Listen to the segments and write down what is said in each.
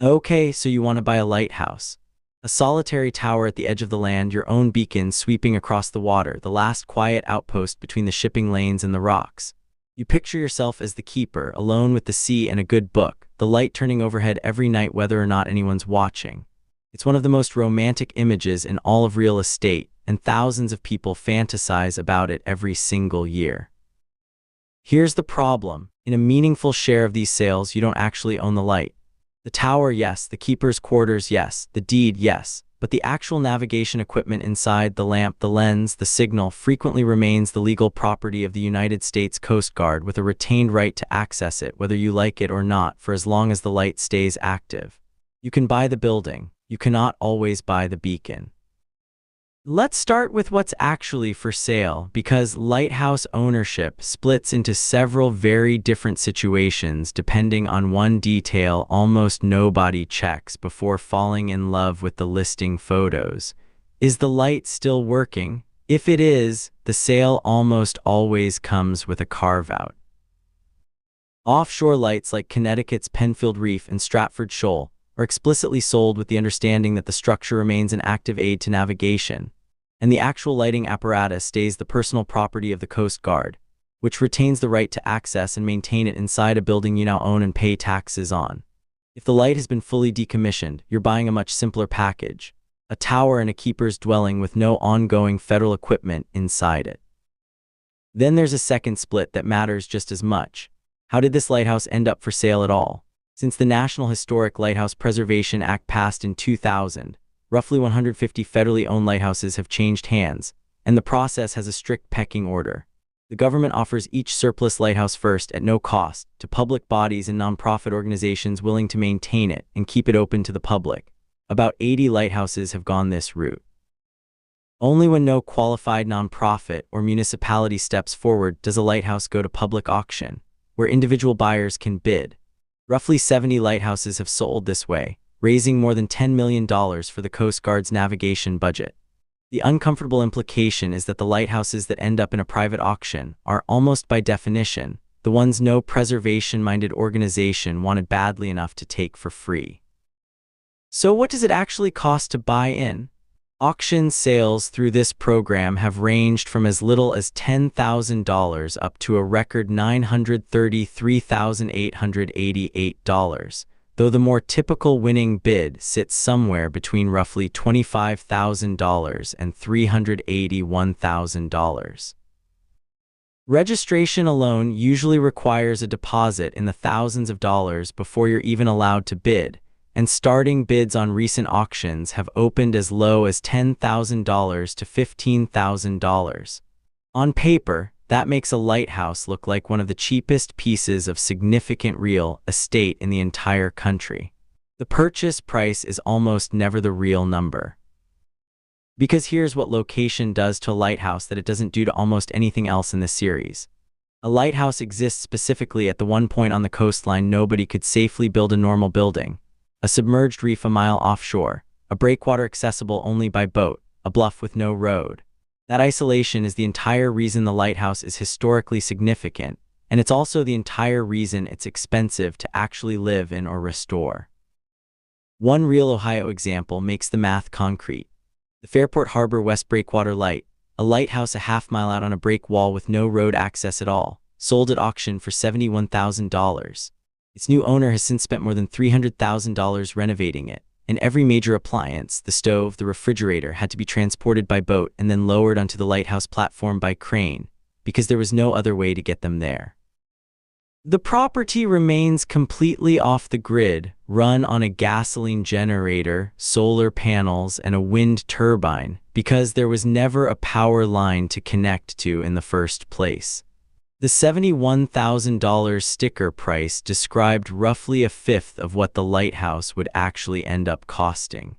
Okay, so you want to buy a lighthouse. A solitary tower at the edge of the land, your own beacon sweeping across the water, the last quiet outpost between the shipping lanes and the rocks. You picture yourself as the keeper, alone with the sea and a good book, the light turning overhead every night whether or not anyone's watching. It's one of the most romantic images in all of real estate, and thousands of people fantasize about it every single year. Here's the problem. In a meaningful share of these sales, you don't actually own the light. The tower, yes. The keeper's quarters, yes. The deed, yes. But the actual navigation equipment inside, the lamp, the lens, the signal, frequently remains the legal property of the United States Coast Guard, with a retained right to access it, whether you like it or not, for as long as the light stays active. You can buy the building. You cannot always buy the beacon. Let's start with what's actually for sale, because lighthouse ownership splits into several very different situations depending on one detail almost nobody checks before falling in love with the listing photos. Is the light still working? If it is, the sale almost always comes with a carve-out. Offshore lights like Connecticut's Penfield Reef and Stratford Shoal are explicitly sold with the understanding that the structure remains an active aid to navigation, and the actual lighting apparatus stays the personal property of the Coast Guard, which retains the right to access and maintain it inside a building you now own and pay taxes on. If the light has been fully decommissioned, you're buying a much simpler package: a tower and a keeper's dwelling with no ongoing federal equipment inside it. Then there's a second split that matters just as much. How did this lighthouse end up for sale at all? Since the National Historic Lighthouse Preservation Act passed in 2000, roughly 150 federally owned lighthouses have changed hands, and the process has a strict pecking order. The government offers each surplus lighthouse first at no cost to public bodies and nonprofit organizations willing to maintain it and keep it open to the public. About 80 lighthouses have gone this route. Only when no qualified nonprofit or municipality steps forward does a lighthouse go to public auction, where individual buyers can bid. Roughly 70 lighthouses have sold this way, raising more than $10 million for the Coast Guard's navigation budget. The uncomfortable implication is that the lighthouses that end up in a private auction are, almost by definition, the ones no preservation-minded organization wanted badly enough to take for free. So what does it actually cost to buy in? Auction sales through this program have ranged from as little as $10,000 up to a record $933,888, though the more typical winning bid sits somewhere between roughly $25,000 and $381,000. Registration alone usually requires a deposit in the thousands of dollars before you're even allowed to bid, and starting bids on recent auctions have opened as low as $10,000 to $15,000. On paper, that makes a lighthouse look like one of the cheapest pieces of significant real estate in the entire country. The purchase price is almost never the real number. Because here's what location does to a lighthouse that it doesn't do to almost anything else in this series. A lighthouse exists specifically at the one point on the coastline nobody could safely build a normal building: a submerged reef a mile offshore, a breakwater accessible only by boat, a bluff with no road. That isolation is the entire reason the lighthouse is historically significant, and it's also the entire reason it's expensive to actually live in or restore. One real Ohio example makes the math concrete. The Fairport Harbor West Breakwater Light, a lighthouse a half-mile out on a break wall with no road access at all, sold at auction for $71,000. Its new owner has since spent more than $300,000 renovating it, and every major appliance, the stove, the refrigerator, had to be transported by boat and then lowered onto the lighthouse platform by crane, because there was no other way to get them there. The property remains completely off the grid, run on a gasoline generator, solar panels, and a wind turbine, because there was never a power line to connect to in the first place. The $71,000 sticker price described roughly a fifth of what the lighthouse would actually end up costing.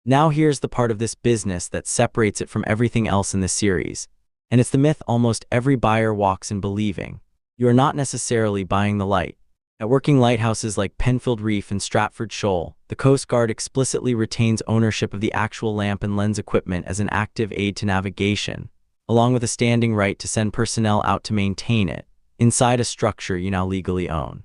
Now here's the part of this business that separates it from everything else in this series, and it's the myth almost every buyer walks in believing. You are not necessarily buying the light. At working lighthouses like Penfield Reef and Stratford Shoal, the Coast Guard explicitly retains ownership of the actual lamp and lens equipment as an active aid to navigation, along with a standing right to send personnel out to maintain it, inside a structure you now legally own.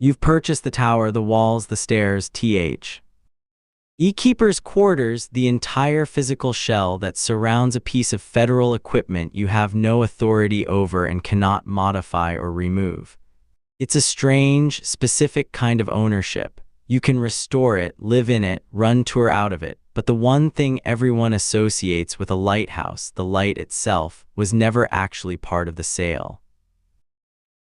You've purchased the tower, the walls, the stairs, keeper's quarters, the entire physical shell that surrounds a piece of federal equipment you have no authority over and cannot modify or remove. It's a strange, specific kind of ownership. You can restore it, live in it, run tour out of it, but the one thing everyone associates with a lighthouse, the light itself, was never actually part of the sale.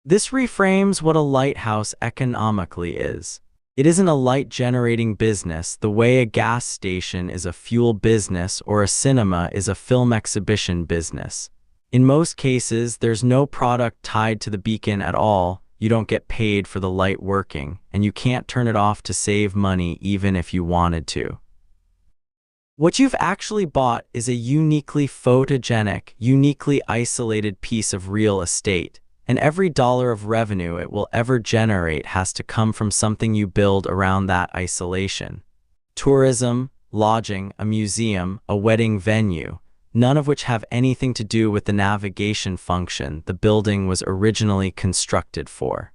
This reframes what a lighthouse economically is. It isn't a light-generating business the way a gas station is a fuel business or a cinema is a film exhibition business. In most cases, there's no product tied to the beacon at all. You don't get paid for the light working, and you can't turn it off to save money even if you wanted to. What you've actually bought is a uniquely photogenic, uniquely isolated piece of real estate, and every dollar of revenue it will ever generate has to come from something you build around that isolation. Tourism, lodging, a museum, a wedding venue, none of which have anything to do with the navigation function the building was originally constructed for.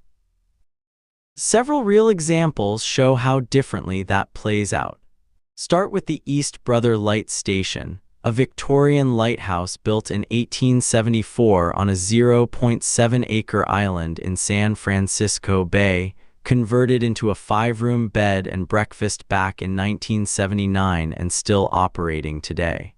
Several real examples show how differently that plays out. Start with the East Brother Light Station, a Victorian lighthouse built in 1874 on a 0.7-acre island in San Francisco Bay, converted into a 5-room bed and breakfast back in 1979 and still operating today.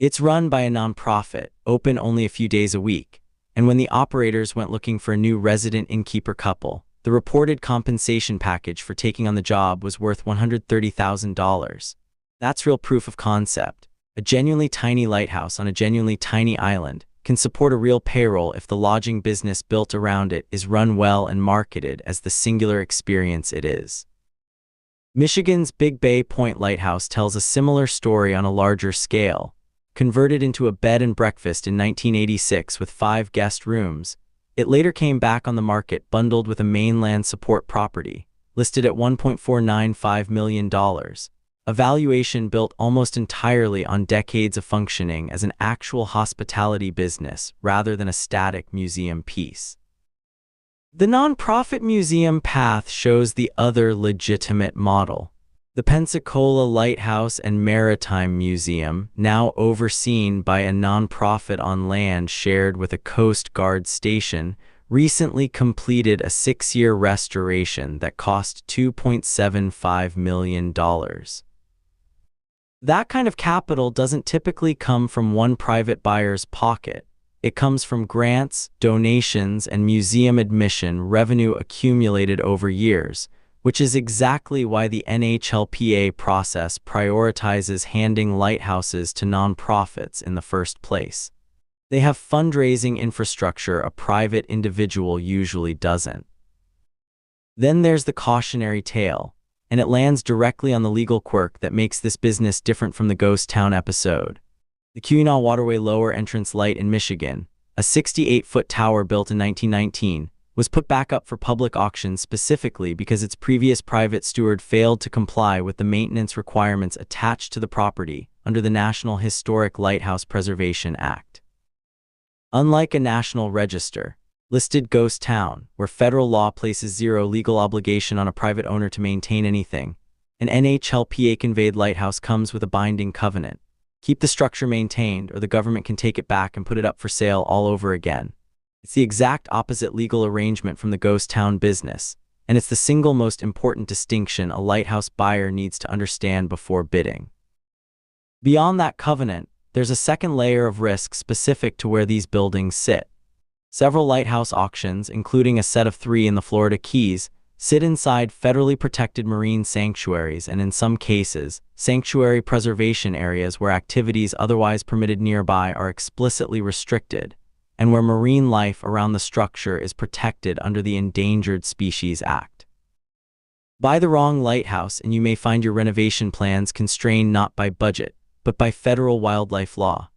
It's run by a nonprofit, open only a few days a week, and when the operators went looking for a new resident innkeeper couple, the reported compensation package for taking on the job was worth $130,000. That's real proof of concept. A genuinely tiny lighthouse on a genuinely tiny island can support a real payroll if the lodging business built around it is run well and marketed as the singular experience it is. Michigan's Big Bay Point Lighthouse tells a similar story on a larger scale. Converted into a bed and breakfast in 1986 with 5 guest rooms, it later came back on the market bundled with a mainland support property, listed at $1.495 million, a valuation built almost entirely on decades of functioning as an actual hospitality business rather than a static museum piece. The nonprofit museum path shows the other legitimate model. The Pensacola Lighthouse and Maritime Museum, now overseen by a nonprofit on land shared with a Coast Guard station, recently completed a 6-year restoration that cost $2.75 million. That kind of capital doesn't typically come from one private buyer's pocket. It comes from grants, donations, and museum admission revenue accumulated over years, which is exactly why the NHLPA process prioritizes handing lighthouses to nonprofits in the first place. They have fundraising infrastructure a private individual usually doesn't. Then there's the cautionary tale, and it lands directly on the legal quirk that makes this business different from the ghost town episode. The Keweenaw Waterway Lower Entrance Light in Michigan, a 68-foot tower built in 1919, was put back up for public auction specifically because its previous private steward failed to comply with the maintenance requirements attached to the property under the National Historic Lighthouse Preservation Act. Unlike a national register listed ghost town, where federal law places zero legal obligation on a private owner to maintain anything, an NHLPA-conveyed lighthouse comes with a binding covenant. Keep the structure maintained, or the government can take it back and put it up for sale all over again. It's the exact opposite legal arrangement from the ghost town business, and it's the single most important distinction a lighthouse buyer needs to understand before bidding. Beyond that covenant, there's a second layer of risk specific to where these buildings sit. Several lighthouse auctions, including a set of 3 in the Florida Keys, sit inside federally protected marine sanctuaries and, in some cases, sanctuary preservation areas where activities otherwise permitted nearby are explicitly restricted, and where marine life around the structure is protected under the Endangered Species Act. Buy the wrong lighthouse and you may find your renovation plans constrained not by budget, but by federal wildlife law.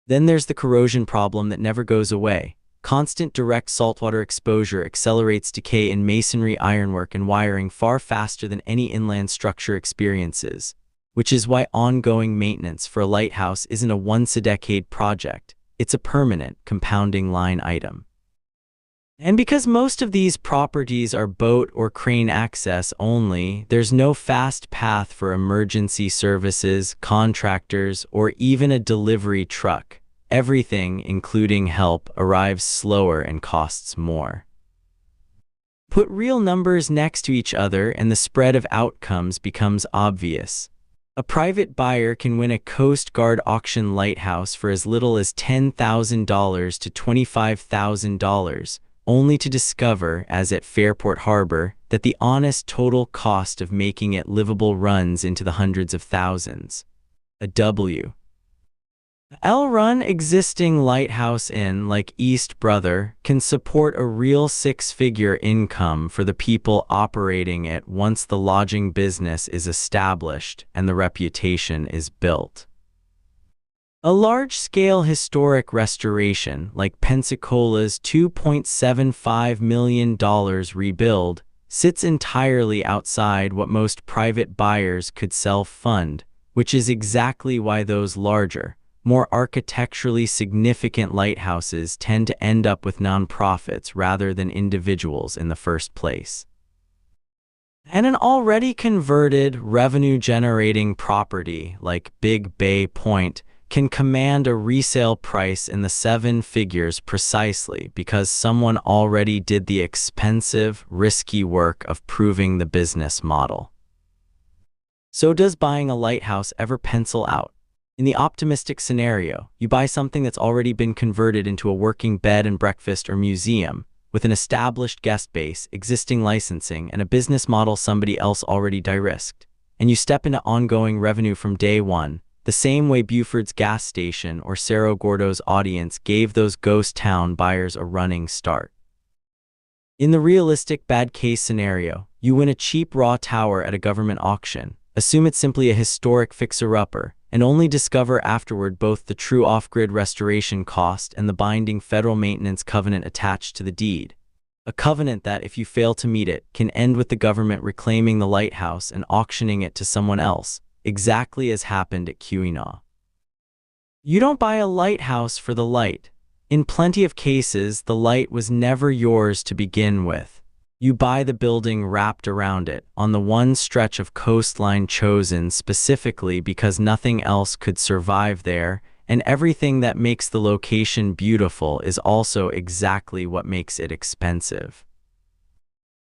Then there's the corrosion problem that never goes away. Constant direct saltwater exposure accelerates decay in masonry, ironwork, and wiring far faster than any inland structure experiences, which is why ongoing maintenance for a lighthouse isn't a once-a-decade project. It's a permanent, compounding line item. And because most of these properties are boat or crane access only, there's no fast path for emergency services, contractors, or even a delivery truck. Everything, including help, arrives slower and costs more. Put real numbers next to each other and the spread of outcomes becomes obvious. A private buyer can win a Coast Guard auction lighthouse for as little as $10,000 to $25,000, only to discover, as at Fairport Harbor, that the honest total cost of making it livable runs into the hundreds of thousands. A W. L-run existing lighthouse inn like East Brother can support a real six-figure income for the people operating it once the lodging business is established and the reputation is built. A large-scale historic restoration like Pensacola's $2.75 million rebuild sits entirely outside what most private buyers could self-fund, which is exactly why those larger, more architecturally significant lighthouses tend to end up with nonprofits rather than individuals in the first place. And an already converted, revenue-generating property like Big Bay Point can command a resale price in the seven figures precisely because someone already did the expensive, risky work of proving the business model. So does buying a lighthouse ever pencil out? In the optimistic scenario, you buy something that's already been converted into a working bed and breakfast or museum, with an established guest base, existing licensing, and a business model somebody else already de-risked. And you step into ongoing revenue from day one, the same way Buford's gas station or Cerro Gordo's audience gave those ghost town buyers a running start. In the realistic bad case scenario, you win a cheap raw tower at a government auction, assume it's simply a historic fixer-upper, and only discover afterward both the true off-grid restoration cost and the binding federal maintenance covenant attached to the deed. A covenant that, if you fail to meet it, can end with the government reclaiming the lighthouse and auctioning it to someone else, exactly as happened at Keweenaw. You don't buy a lighthouse for the light. In plenty of cases, the light was never yours to begin with. You buy the building wrapped around it, on the one stretch of coastline chosen specifically because nothing else could survive there, and everything that makes the location beautiful is also exactly what makes it expensive.